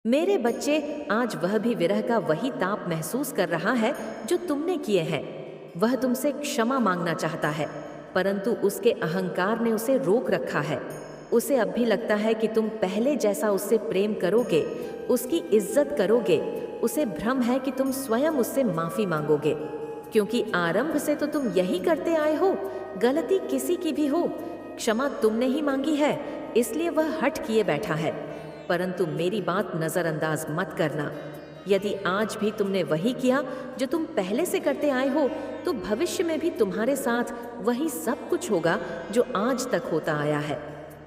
मेरे बच्चे, आज वह भी विरह का वही ताप महसूस कर रहा है जो तुमने किए हैं। वह तुमसे क्षमा मांगना चाहता है, परंतु उसके अहंकार ने उसे रोक रखा है। उसे अब भी लगता है कि तुम पहले जैसा उससे प्रेम करोगे, उसकी इज्जत करोगे। उसे भ्रम है कि तुम स्वयं उससे माफी मांगोगे, क्योंकि आरंभ से तो तुम यही करते आए हो। गलती किसी की भी हो, क्षमा तुमने ही मांगी है, इसलिए वह हट किए बैठा है। परंतु मेरी बात नजरअंदाज मत करना। यदि आज भी तुमने वही किया जो तुम पहले से करते आए हो, तो भविष्य में भी तुम्हारे साथ वही सब कुछ होगा जो आज तक होता आया है।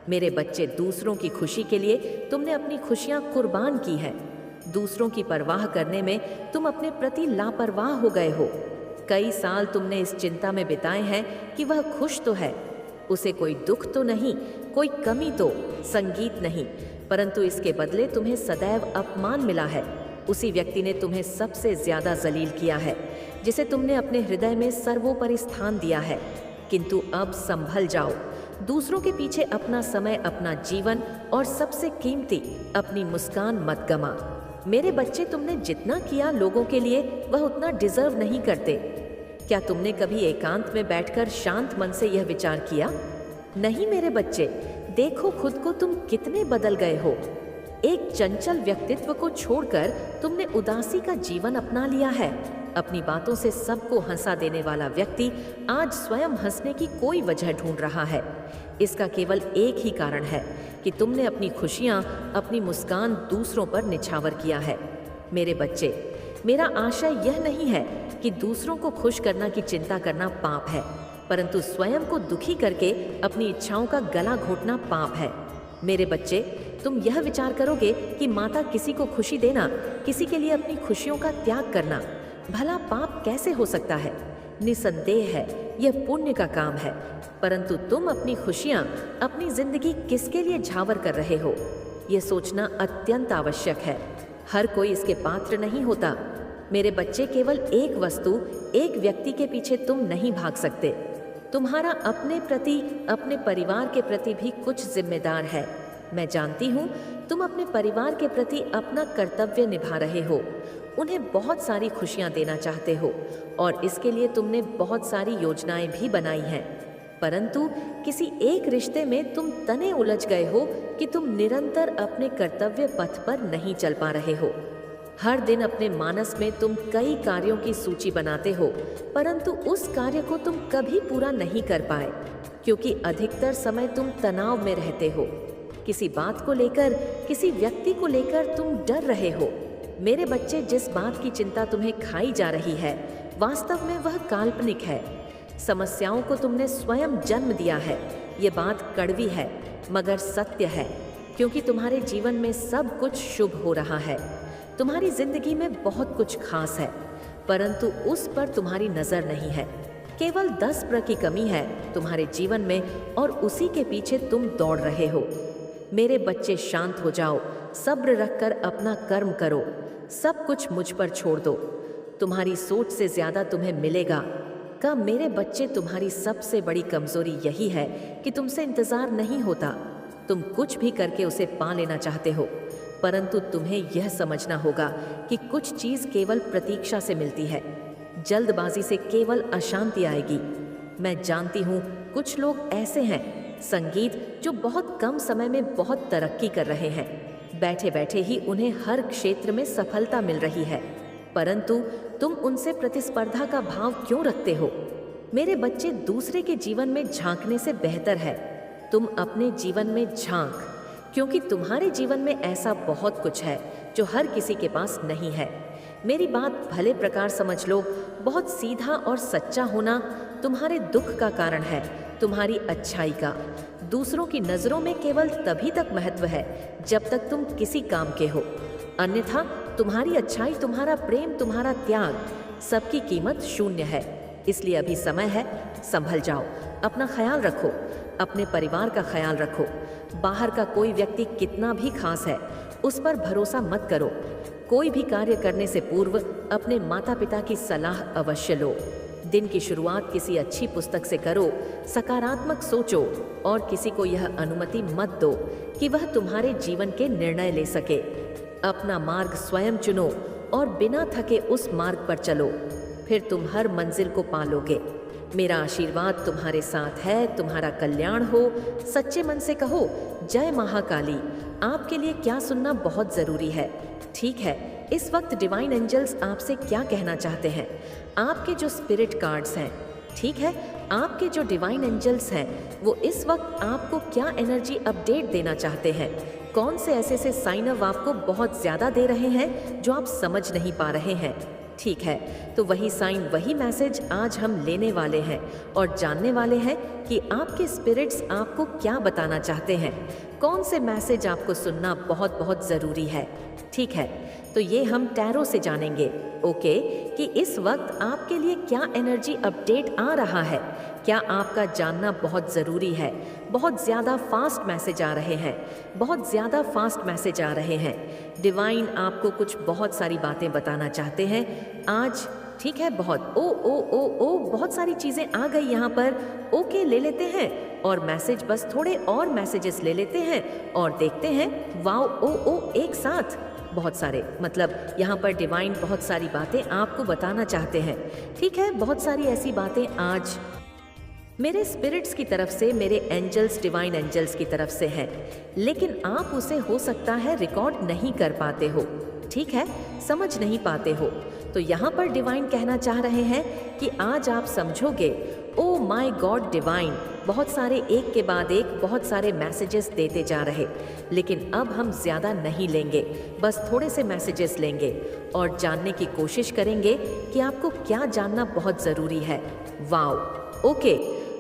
मेरे बच्चे, दूसरों की खुशी के लिए तुमने अपनी खुशियां कुर्बान की है। दूसरों की परवाह करने में तुम अपने प्रति लापरवाह हो गए हो। कई साल तुमने इस चिंता में बिताए हैं कि वह खुश तो है, उसे कोई दुख तो नहीं, कोई कमी तो, संगीत नहीं, परंतु इसके बदले तुम्हें सदैव अपमान मिला है। उसी व्यक्ति ने तुम्हें सबसे ज्यादा जलील किया है, जिसे तुमने अपने हृदय में सर्वोपरि स्थान दिया है। किंतु अब संभल जाओ। दूसरों के पीछे अपना समय, अपना जीवन और सबसे कीमती अपनी मुस्कान मत गमा। मेरे बच्चे, तुमने जितना किया लोगों के लिए, वह उतना डिजर्व नहीं करते। क्या तुमने कभी एकांत में बैठकर शांत मन से यह विचार किया? नहीं मेरे बच्चे, देखो खुद को तुम कितने बदल गए हो। एक चंचल व्यक्तित्व को छोड़कर तुमने उदासी का जीवन अपना लिया है। अपनी बातों से सबको हंसा देने वाला व्यक्ति आज स्वयं हंसने की कोई वजह ढूंढ रहा है। इसका केवल एक ही कारण है कि तुमने अपनी खुशियां, अपनी मुस्कान दूसरों पर निछावर किया है। मेरे बच्चे, मेरा आशय यह नहीं है कि दूसरों को खुश करना की चिंता करना पाप है, परंतु स्वयं को दुखी करके अपनी इच्छाओं का गला घोटना पाप है। मेरे बच्चे, तुम यह विचार करोगे कि माता किसी को खुशी देना, किसी के लिए अपनी खुशियों का त्याग करना, भला पाप कैसे हो सकता है? निसंदेह है, यह पुण्य का काम है। परंतु तुम अपनी खुशियां, अपनी जिंदगी किसके लिए झावर कर रहे हो, यह सोचना अत्यंत आवश्यक है। हर कोई इसके पात्र नहीं होता। मेरे बच्चे, केवल एक वस्तु, एक व्यक्ति के पीछे तुम नहीं भाग सकते। तुम्हारा अपने प्रति, अपने परिवार के प्रति भी कुछ जिम्मेदार है। मैं जानती हूँ तुम अपने परिवार के प्रति अपना कर्तव्य निभा रहे हो, उन्हें बहुत सारी खुशियाँ देना चाहते हो और इसके लिए तुमने बहुत सारी योजनाएं भी बनाई हैं। परंतु किसी एक रिश्ते में तुम तने उलझ गए हो कि तुम निरंतर अपने कर्तव्य पथ पर नहीं चल पा रहे हो। हर दिन अपने मानस में तुम कई कार्यों की सूची बनाते हो, परंतु उस कार्य को तुम कभी पूरा नहीं कर पाए, क्योंकि अधिकतर समय तुम तनाव में रहते हो। किसी बात को लेकर, किसी व्यक्ति को लेकर तुम डर रहे हो। मेरे बच्चे, जिस बात की चिंता तुम्हें खाई जा रही है, वास्तव में वह काल्पनिक है। समस्याओं को तुमने स्वयं जन्म दिया है। ये बात कड़वी है मगर सत्य है, क्योंकि तुम्हारे जीवन में सब कुछ शुभ हो रहा है। तुम्हारी जिंदगी में बहुत कुछ खास है, परंतु उस पर तुम्हारी नजर नहीं है। केवल 10% की कमी है तुम्हारे जीवन में और उसी के पीछे तुम दौड़ रहे हो। मेरे बच्चे, शांत हो जाओ, सब्र रखकर अपना कर्म करो, सब कुछ मुझ पर छोड़ दो। तुम्हारी सोच से ज्यादा तुम्हें मिलेगा। का मेरे बच्चे, तुम्हारी सबसे बड़ी कमजोरी यही है कि तुमसे इंतजार नहीं होता। तुम कुछ भी करके उसे पा लेना चाहते हो, परंतु तुम्हें यह समझना होगा कि कुछ चीज केवल प्रतीक्षा से मिलती है। जल्दबाजी से केवल अशांति आएगी। मैं जानती हूँ कुछ लोग ऐसे हैं, संगीत, जो बहुत कम समय में बहुत तरक्की कर रहे हैं। बैठे बैठे ही उन्हें हर क्षेत्र में सफलता मिल रही है, परंतु तुम उनसे प्रतिस्पर्धा का भाव क्यों रखते हो? मेरे बच्चे, दूसरे के जीवन में झांकने से बेहतर है तुम अपने जीवन में झांक, क्योंकि तुम्हारे जीवन में ऐसा बहुत कुछ है जो हर किसी के पास नहीं है। मेरी बात भले प्रकार समझ लो। बहुत सीधा और सच्चा होना तुम्हारे दुख का कारण है, तुम्हारी अच्छाई का। दूसरों की नजरों में केवल तभी तक महत्व है जब तक तुम किसी काम के हो, अन्यथा तुम्हारी अच्छाई, तुम्हारा प्रेम, तुम्हारा त्याग, सबकी कीमत शून्य है। इसलिए अभी समय है, संभल जाओ, अपना ख्याल रखो, अपने परिवार का ख्याल रखो। बाहर का कोई व्यक्ति कितना भी खास है, उस पर भरोसा मत करो। कोई भी कार्य करने से पूर्व अपने माता पिता की सलाह अवश्य लो। दिन की शुरुआत किसी अच्छी पुस्तक से करो, सकारात्मक सोचो और किसी को यह अनुमति मत दो कि वह तुम्हारे जीवन के निर्णय ले सके। अपना मार्ग स्वयं चुनो और बिना थके उस मार्ग पर चलो, फिर तुम हर मंजिल को पालोगे। मेरा आशीर्वाद तुम्हारे साथ है, तुम्हारा कल्याण हो। सच्चे मन से कहो जय महाकाली। आपके लिए क्या सुनना बहुत ज़रूरी है। ठीक है, इस वक्त डिवाइन एंजल्स आपसे क्या कहना चाहते हैं? आपके जो स्पिरिट कार्ड्स हैं, ठीक है, आपके जो डिवाइन एंजल्स हैं वो इस वक्त आपको क्या एनर्जी अपडेट देना चाहते हैं? कौन से ऐसे साइन अब आपको बहुत ज़्यादा दे रहे हैं जो आप समझ नहीं पा रहे हैं? ठीक है, तो वही साइन, वही मैसेज आज हम लेने वाले हैं और जानने वाले हैं कि आपके स्पिरिट्स आपको क्या बताना चाहते हैं, कौन से मैसेज आपको सुनना बहुत बहुत ज़रूरी है। ठीक है, तो ये हम टैरो से जानेंगे, ओके, कि इस वक्त आपके लिए क्या एनर्जी अपडेट आ रहा है, क्या आपका जानना बहुत ज़रूरी है। बहुत ज़्यादा फास्ट मैसेज आ रहे हैं, बहुत ज़्यादा फास्ट मैसेज आ रहे हैं। डिवाइन आपको कुछ बहुत सारी बातें बताना चाहते हैं आज। ठीक है, बहुत ओ बहुत सारी चीज़ें आ गई यहाँ पर। ओके, ले लेते हैं और मैसेज, बस थोड़े और मैसेजेस ले लेते हैं और देखते हैं। वाओ, ओ एक साथ बहुत सारे, मतलब यहाँ पर डिवाइन बहुत सारी बातें आपको बताना चाहते हैं। ठीक है, बहुत सारी ऐसी बातें आज मेरे स्पिरिट्स की तरफ से, मेरे एंजल्स, डिवाइन एंजल्स की तरफ से है, लेकिन आप उसे हो सकता है रिकॉर्ड नहीं कर पाते हो। ठीक है, समझ नहीं पाते हो। तो यहाँ पर डिवाइन कहना चाह रहे हैं कि आज आप समझोगे। ओ माय गॉड डिवाइन, बहुत सारे एक के बाद एक बहुत सारे मैसेजेस देते जा रहे, लेकिन अब हम ज़्यादा नहीं लेंगे, बस थोड़े से मैसेजेस लेंगे और जानने की कोशिश करेंगे कि आपको क्या जानना बहुत ज़रूरी है। वाओ, ओके,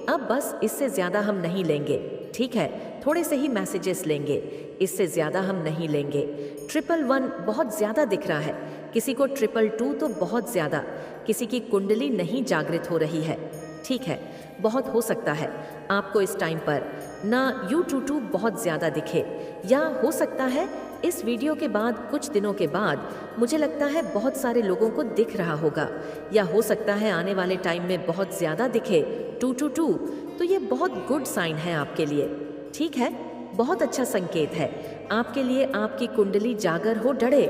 अब बस इससे ज़्यादा हम नहीं लेंगे। ठीक है, थोड़े से ही मैसेजेस लेंगे, इससे ज़्यादा हम नहीं लेंगे। 111 बहुत ज़्यादा दिख रहा है, किसी को 222 तो बहुत ज़्यादा, किसी की कुंडली नहीं जागृत हो रही है। ठीक है, बहुत हो सकता है आपको इस टाइम पर ना U22 बहुत ज़्यादा दिखे, या हो सकता है इस वीडियो के बाद कुछ दिनों के बाद मुझे लगता है बहुत सारे लोगों को दिख रहा होगा, या हो सकता है आने वाले टाइम में बहुत ज़्यादा दिखे 222। तो ये बहुत गुड साइन है आपके लिए। ठीक है, बहुत अच्छा संकेत है आपके लिए, आपकी कुंडली जागर हो डरे।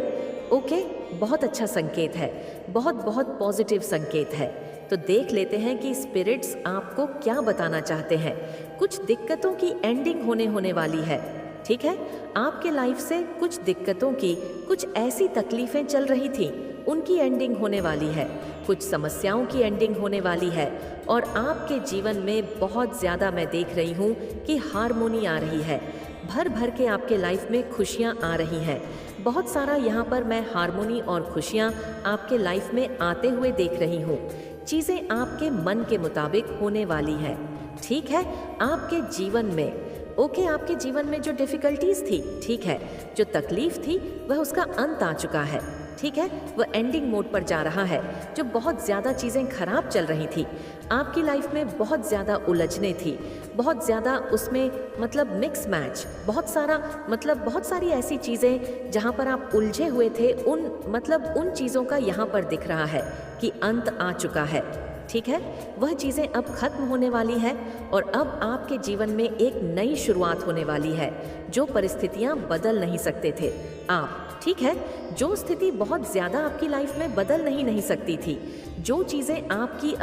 ओके, बहुत अच्छा संकेत है, बहुत बहुत पॉजिटिव संकेत है। तो देख लेते हैं कि स्पिरिट्स आपको क्या बताना चाहते हैं। कुछ दिक्कतों की एंडिंग होने वाली है। ठीक है, आपके लाइफ से कुछ दिक्कतों की, कुछ ऐसी तकलीफें चल रही थी, उनकी एंडिंग होने वाली है, कुछ समस्याओं की एंडिंग होने वाली है, और आपके जीवन में बहुत ज़्यादा मैं देख रही हूँ कि हारमोनी आ रही है, भर भर के आपके लाइफ में खुशियाँ आ रही हैं। बहुत सारा यहाँ पर मैं हारमोनी और खुशियाँ आपके लाइफ में आते हुए देख रही हूँ। चीज़ें आपके मन के मुताबिक होने वाली हैं। ठीक है, आपके जीवन में, ओके, आपके जीवन में जो डिफ़िकल्टीज़ थी, ठीक है, जो तकलीफ़ थी, वह उसका अंत आ चुका है। ठीक है, वह एंडिंग मोड पर जा रहा है। जो बहुत ज़्यादा चीज़ें खराब चल रही थी आपकी लाइफ में, बहुत ज़्यादा उलझने थी, बहुत ज़्यादा उसमें मतलब मिक्स मैच, बहुत सारा, मतलब बहुत सारी ऐसी चीज़ें जहाँ पर आप उलझे हुए थे, उन चीज़ों का यहाँ पर दिख रहा है कि अंत आ चुका है। ठीक है, वह चीज़ें अब खत्म होने वाली है और अब आपके जीवन में एक नई शुरुआत होने वाली है। जो परिस्थितियाँ बदल नहीं सकते थे आप, ठीक है, जो स्थिति बहुत ज़्यादा आपकी लाइफ में बदल नहीं सकती थी, जो चीज़ें आपकी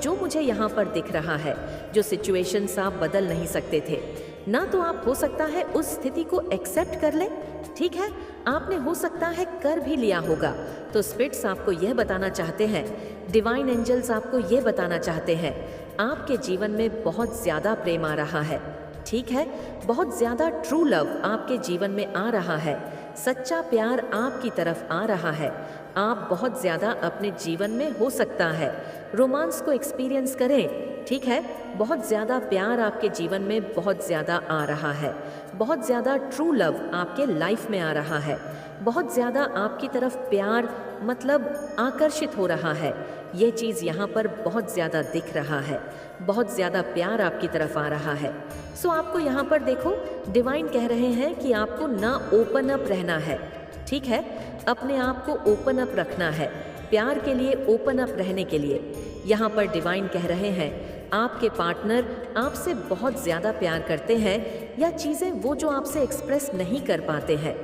जो मुझे यहाँ पर दिख रहा है, जो सिचुएशंस आप बदल नहीं सकते थे ना, तो आप हो सकता है उस स्थिति को एक्सेप्ट कर लें। ठीक है, आपने हो सकता है कर भी लिया होगा। तो स्पिरिट्स आपको यह बताना चाहते हैं, डिवाइन एंजल्स आपको यह बताना चाहते हैं, आपके जीवन में बहुत ज़्यादा प्रेम आ रहा है। ठीक है, बहुत ज़्यादा ट्रू लव आपके जीवन में आ रहा है, सच्चा प्यार आपकी तरफ आ रहा है। आप बहुत ज़्यादा अपने जीवन में हो सकता है रोमांस को एक्सपीरियंस करें। ठीक है, बहुत ज़्यादा प्यार आपके जीवन में बहुत ज़्यादा आ रहा है, बहुत ज़्यादा ट्रू लव आपके लाइफ में आ रहा है, बहुत ज़्यादा आपकी तरफ प्यार मतलब आकर्षित हो रहा है। ये चीज़ यहाँ पर बहुत ज़्यादा दिख रहा है, बहुत ज़्यादा प्यार आपकी तरफ आ रहा है। सो आपको यहाँ पर देखो, डिवाइन कह रहे हैं कि आपको ना ओपन अप रहना है। ठीक है, अपने आप को ओपन अप रखना है, प्यार के लिए ओपन अप रहने के लिए। यहाँ पर डिवाइन कह रहे हैं आपके पार्टनर आपसे बहुत ज़्यादा प्यार करते हैं, या चीज़ें वो जो आपसे एक्सप्रेस नहीं कर पाते हैं।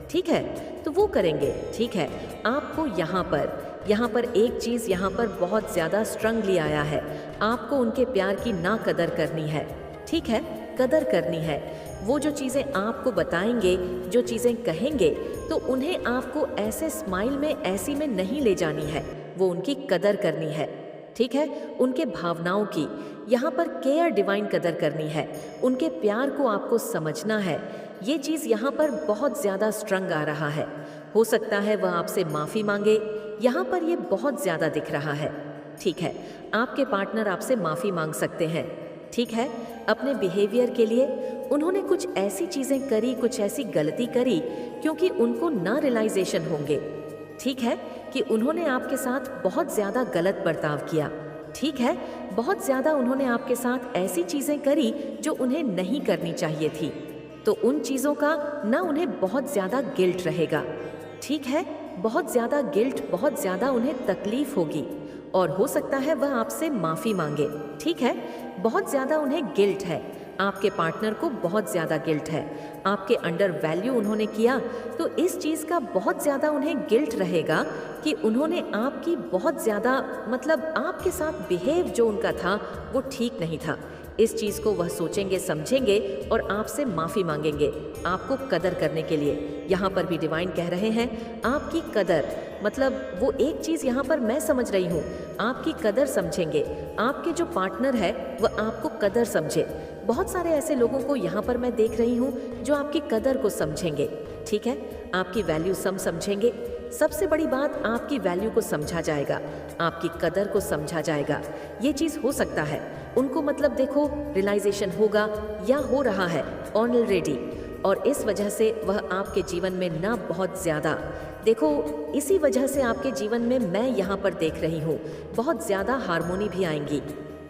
ठीक है, तो तो वो करेंगे। ठीक है, आपको यहाँ पर एक चीज़ यहाँ पर बहुत ज़्यादा स्ट्रंगली आया है। आपको उनके प्यार की ना कदर करनी है। ठीक है, कदर करनी है। वो जो चीज़ें आपको बताएंगे, जो चीज़ें कहेंगे, तो उन्हें आपको ऐसे स्माइल में, ऐसी में नहीं ले जानी है। वो उनकी कदर करनी है। ठीक है, उनके भावनाओं की यहाँ पर केयर डिवाइन कदर करनी है। उनके प्यार को आपको समझना है। ये चीज़ यहाँ पर बहुत ज़्यादा स्ट्रंग आ रहा है। हो सकता है वह आपसे माफ़ी मांगे, यहाँ पर ये बहुत ज़्यादा दिख रहा है। ठीक है, आपके पार्टनर आपसे माफ़ी मांग सकते हैं। ठीक है, अपने बिहेवियर के लिए उन्होंने कुछ ऐसी चीज़ें करी, कुछ ऐसी गलती करी क्योंकि उनको ना रियलाइजेशन होंगे। ठीक है, कि उन्होंने आपके साथ बहुत ज़्यादा गलत बर्ताव किया। ठीक है, बहुत ज़्यादा उन्होंने आपके साथ ऐसी चीज़ें करी जो उन्हें नहीं करनी चाहिए थी, तो उन चीज़ों का ना उन्हें बहुत ज़्यादा गिल्ट रहेगा। ठीक है, बहुत ज़्यादा गिल्ट, बहुत ज़्यादा उन्हें तकलीफ होगी और हो सकता है वह आपसे माफ़ी मांगे। ठीक है, बहुत ज़्यादा उन्हें गिल्ट है, आपके पार्टनर को बहुत ज़्यादा गिल्ट है। आपके अंडर वैल्यू उन्होंने किया, तो इस चीज़ का बहुत ज़्यादा उन्हें गिल्ट रहेगा कि उन्होंने आपकी बहुत ज़्यादा मतलब आपके साथ बिहेव जो उनका था वो ठीक नहीं था। इस चीज़ को वह सोचेंगे, समझेंगे और आपसे माफ़ी मांगेंगे आपको कदर करने के लिए। यहाँ पर भी डिवाइन कह रहे हैं आपकी कदर, मतलब वो एक चीज़ यहाँ पर मैं समझ रही हूँ, आपकी कदर समझेंगे। आपके जो पार्टनर है वह आपको कदर समझे। बहुत सारे ऐसे लोगों को यहाँ पर मैं देख रही हूँ जो आपकी कदर को समझेंगे। ठीक है, आपकी वैल्यू समझेंगे। सबसे बड़ी बात, आपकी वैल्यू को समझा जाएगा, आपकी कदर को समझा जाएगा। ये चीज़ हो सकता है उनको, मतलब देखो रियलाइजेशन होगा या हो रहा है ऑलरेडी, और इस वजह से वह आपके जीवन में ना बहुत ज़्यादा, देखो इसी वजह से आपके जीवन में मैं यहाँ पर देख रही हूँ बहुत ज़्यादा हार्मोनी भी आएंगी।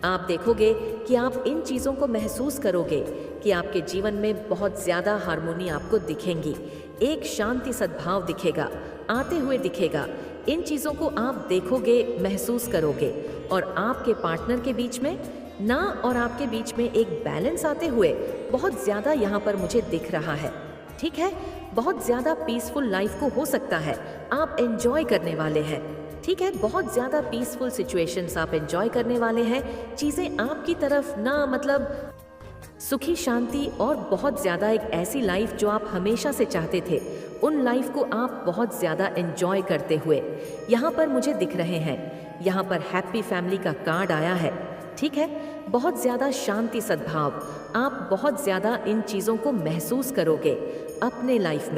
आप देखोगे कि आप इन चीज़ों को महसूस करोगे कि आपके जीवन में बहुत ज़्यादा हार्मोनी आपको दिखेंगी। एक शांति सद्भाव दिखेगा, आते हुए दिखेगा। इन चीज़ों को आप देखोगे, महसूस करोगे और आपके पार्टनर के बीच में ना और आपके बीच में एक बैलेंस आते हुए बहुत ज़्यादा यहाँ पर मुझे दिख रहा है। ठीक है, बहुत ज़्यादा पीसफुल लाइफ को हो सकता है आप एंजॉय करने वाले हैं। ठीक है, बहुत ज़्यादा पीसफुल सिचुएशंस आप एंजॉय करने वाले हैं। चीज़ें आपकी तरफ ना, मतलब सुखी, शांति और बहुत ज़्यादा एक ऐसी लाइफ जो आप हमेशा से चाहते थे, उन लाइफ को आप बहुत ज़्यादा एंजॉय करते हुए यहाँ पर मुझे दिख रहे हैं। यहाँ पर हैप्पी फैमिली का कार्ड आया है। ठीक है, बहुत ज़्यादा शांति सद्भाव, आप बहुत ज़्यादा इन चीज़ों को महसूस करोगे अपने लाइफ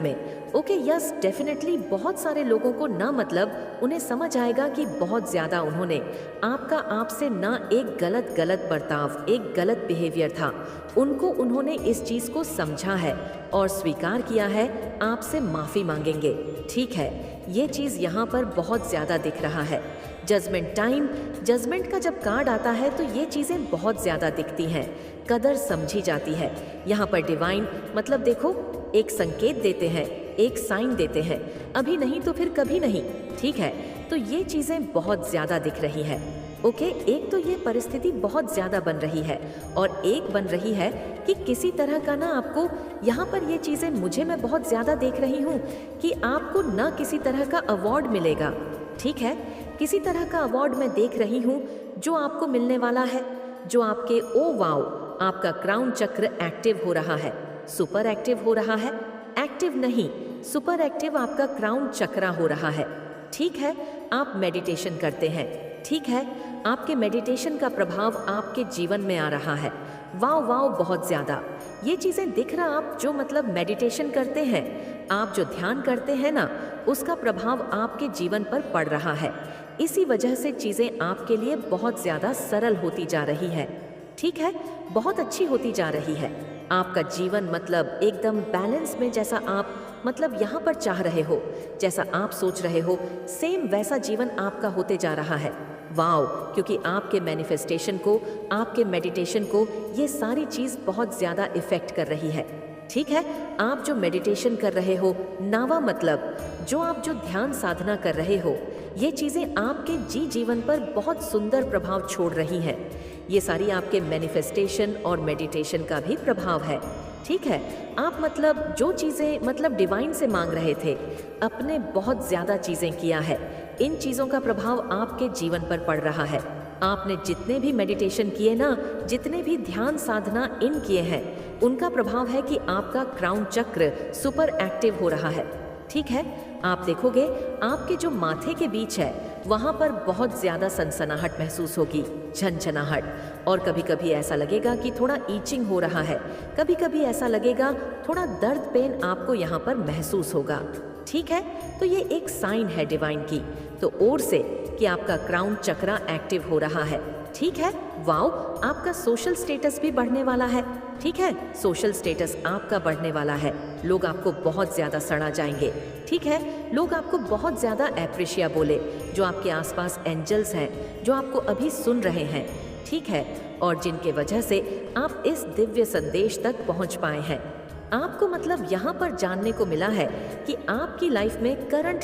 में। ओके, यस, डेफिनेटली बहुत सारे लोगों को ना, मतलब उन्हें समझ आएगा कि बहुत ज़्यादा उन्होंने आपसे ना एक गलत बर्ताव, एक गलत बिहेवियर था, उन्होंने इस चीज़ को समझा है और स्वीकार किया है, आपसे माफ़ी मांगेंगे। ठीक है, ये चीज़ यहाँ पर बहुत ज़्यादा दिख रहा है। जजमेंट टाइम, जजमेंट का जब कार्ड आता है तो ये चीज़ें बहुत ज़्यादा दिखती हैं, कदर समझी जाती है। यहाँ पर डिवाइन, मतलब देखो एक संकेत देते हैं, एक साइन देते हैं, अभी नहीं तो फिर कभी नहीं। ठीक है, तो ये चीज़ें बहुत ज़्यादा दिख रही है। ओके, एक तो ये परिस्थिति बहुत ज़्यादा बन रही है और एक बन रही है कि किसी तरह का ना आपको यहाँ पर ये चीज़ें मैं बहुत ज़्यादा देख रही हूँ कि आपको ना किसी तरह का अवार्ड मिलेगा। ठीक है, किसी तरह का अवार्ड मैं देख रही हूँ जो आपको मिलने वाला है, जो आपके, ओ वाओ, आपका क्राउन चक्र एक्टिव हो रहा है, सुपर एक्टिव हो रहा है, एक्टिव नहीं सुपर एक्टिव आपका क्राउन चक्र हो रहा है। ठीक है, आप मेडिटेशन करते हैं। ठीक है, आपके मेडिटेशन का प्रभाव आपके जीवन में आ रहा है। वाओ वाओ, बहुत ज़्यादा ये चीज़ें दिख रहा, आप जो मतलब मेडिटेशन करते हैं, आप जो ध्यान करते हैं ना, उसका प्रभाव आपके जीवन पर पड़ रहा है। इसी वजह से चीज़ें आपके लिए बहुत ज़्यादा सरल होती जा रही है। ठीक है, बहुत अच्छी होती जा रही है। आपका जीवन मतलब एकदम बैलेंस में, जैसा आप मतलब यहाँ पर चाह रहे हो, जैसा आप सोच रहे हो, सेम वैसा जीवन आपका होते जा रहा है। वाओ, क्योंकि आपके मैनिफेस्टेशन को, आपके मेडिटेशन को ये सारी चीज़ बहुत ज़्यादा इफ़ेक्ट कर रही है। ठीक है, आप जो मेडिटेशन कर रहे हो, नावा मतलब जो ध्यान साधना कर रहे हो, ये चीज़ें आपके जीवन पर बहुत सुंदर प्रभाव छोड़ रही हैं। ये सारी आपके मैनिफेस्टेशन और मेडिटेशन का भी प्रभाव है। ठीक है, आप मतलब जो चीज़ें मतलब डिवाइन से मांग रहे थे, अपने बहुत ज़्यादा चीज़ें किया है। इन चीज़ों का प्रभाव आपके जीवन पर पड़ रहा है। आपने जितने भी मेडिटेशन किए ना, जितने भी ध्यान साधना इन किए हैं, उनका प्रभाव है कि आपका क्राउन चक्र सुपर एक्टिव हो रहा है। ठीक है, आप देखोगे आपके जो माथे के बीच है वहाँ पर बहुत ज़्यादा सनसनाहट महसूस होगी, झनझनाहट, और कभी कभी ऐसा लगेगा कि थोड़ा ईचिंग हो रहा है, कभी कभी ऐसा लगेगा थोड़ा दर्द पेन आपको यहाँ पर महसूस होगा। ठीक है, तो ये एक साइन है डिवाइन की तो ओर से कि आपका क्राउन चक्रा एक्टिव हो रहा है। ठीक है, वाओ, आपका सोशल स्टेटस भी बढ़ने वाला है। ठीक है, सोशल स्टेटस आपका बढ़ने वाला है। लोग आपको बहुत ज़्यादा सड़ा जाएंगे। ठीक है, लोग आपको बहुत ज़्यादा एप्रिशिया बोले, जो आपके आसपास एंजल्स हैं, जो आपको अभी सुन रहे हैं। ठीक है, और जिनके वजह से आप इस दिव्य संदेश तक पहुंच पाए हैं। आपको मतलब यहाँ पर जानने को मिला है कि आपकी लाइफ में करंट